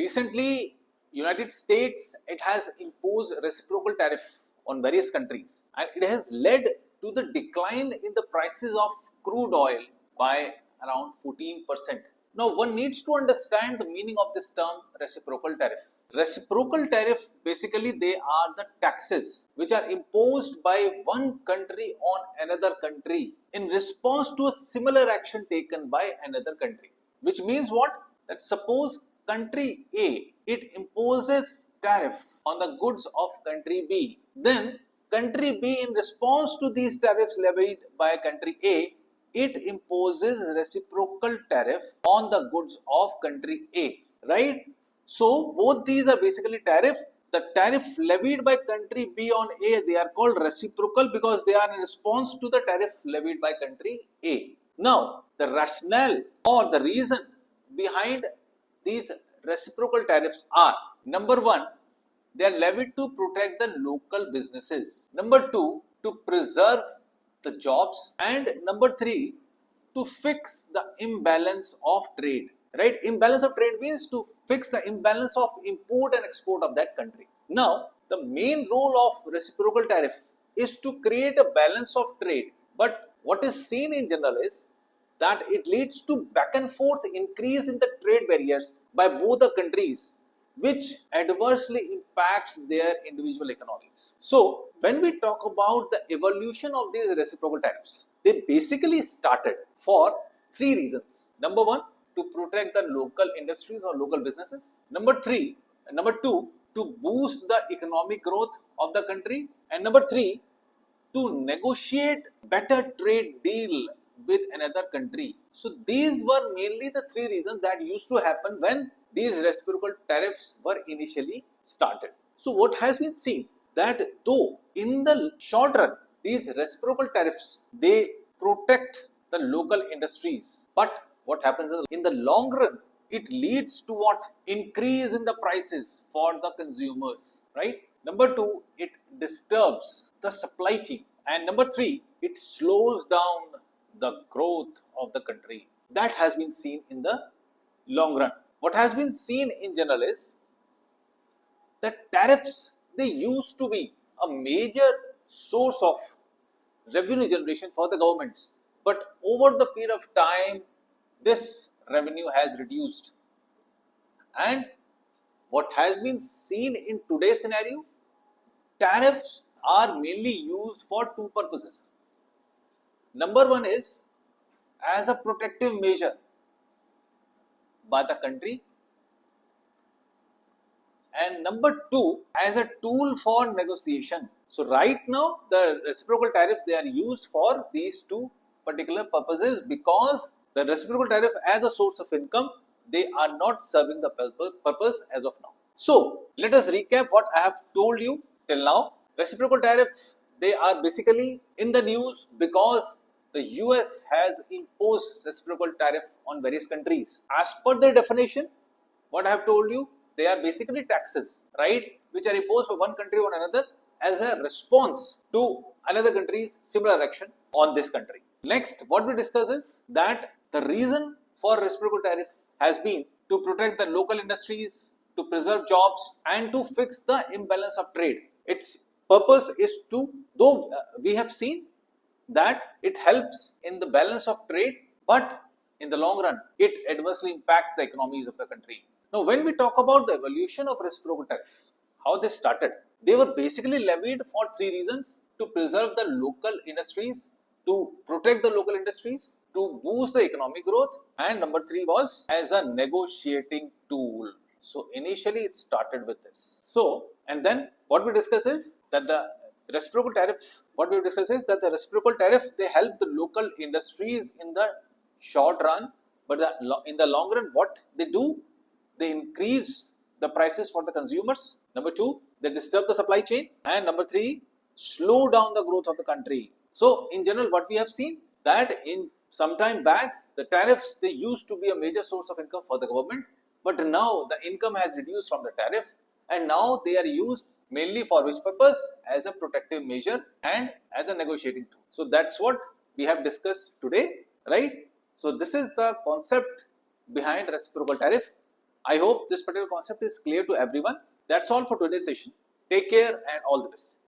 Recently, United States, it has imposed reciprocal tariff on various countries, and it has led to the decline in the prices of crude oil by around 14%. Now, one needs to understand the meaning of this term reciprocal tariff. Reciprocal tariff, basically they are the taxes which are imposed by one country on another country in response to a similar action taken by another country. Which means what? That suppose country A, it imposes tariff on the goods of country B, then country B, in response to these tariffs levied by country A, it imposes reciprocal tariff on the goods of country A, right? So both these are basically tariff. The tariff levied by country B on A, they are called reciprocal because they are in response to the tariff levied by country A. Now, the rationale or the reason behind these reciprocal tariffs are: number one, they are levied to protect the local businesses; number two, to preserve the jobs; and number three, to fix the imbalance of trade. Right? Imbalance of trade means to fix the imbalance of import and export of that country. Now, the main role of reciprocal tariff is to create a balance of trade, but what is seen in general is that it leads to back and forth increase in the trade barriers by both the countries, which adversely impacts their individual economies. So, when we talk about the evolution of these reciprocal tariffs, they basically started for three reasons. Number one, to protect the local industries or local businesses. Number two, to boost the economic growth of the country. And number three, to negotiate better trade deal with another country. So these were mainly the three reasons that used to happen when these reciprocal tariffs were initially started. So what has been seen, that though in the short run these reciprocal tariffs, they protect the local industries, but what happens is in the long run it leads to what? Increase in the prices for the consumers, right? Number two, it disturbs the supply chain, and number three, it slows down the growth of the country. That has been seen in the long run. What has been seen in general is that tariffs, they used to be a major source of revenue generation for the governments, but over the period of time this revenue has reduced. And what has been seen in today's scenario, tariffs are mainly used for two purposes. Number one is as a protective measure by the country, and number two, as a tool for negotiation. So right now the reciprocal tariffs, they are used for these two particular purposes, because the reciprocal tariff as a source of income, they are not serving the purpose as of now. So let us recap what I have told you till now. Reciprocal tariff, they are basically in the news because the US has imposed reciprocal tariff on various countries. As per their definition, what I have told you, they are basically taxes, right, which are imposed by one country on another as a response to another country's similar action on this country. Next, what we discuss is that the reason for reciprocal tariff has been to protect the local industries, to preserve jobs, and to fix the imbalance of trade. Its purpose is to, though we have seen that it helps in the balance of trade, but in the long run it adversely impacts the economies of the country. Now, when we talk about the evolution of reciprocal tariff, how they started, they were basically levied for three reasons: to preserve the local industries, to protect the local industries, to boost the economic growth, and number three was as a negotiating tool. So initially it started with this. So, and then what we discuss is that the reciprocal tariff, they help the local industries in the short run, but in the long run, what they do, they increase the prices for the consumers. Number two, they disturb the supply chain, and number three, slow down the growth of the country. So in general, what we have seen, that in some time back, the tariffs, they used to be a major source of income for the government, but now the income has reduced from the tariff, and now they are used mainly for which purpose? As a protective measure and as a negotiating tool. So that's what we have discussed today, right? So this is the concept behind reciprocal tariff. I hope this particular concept is clear to everyone. That's all for today's session. Take care and all the best.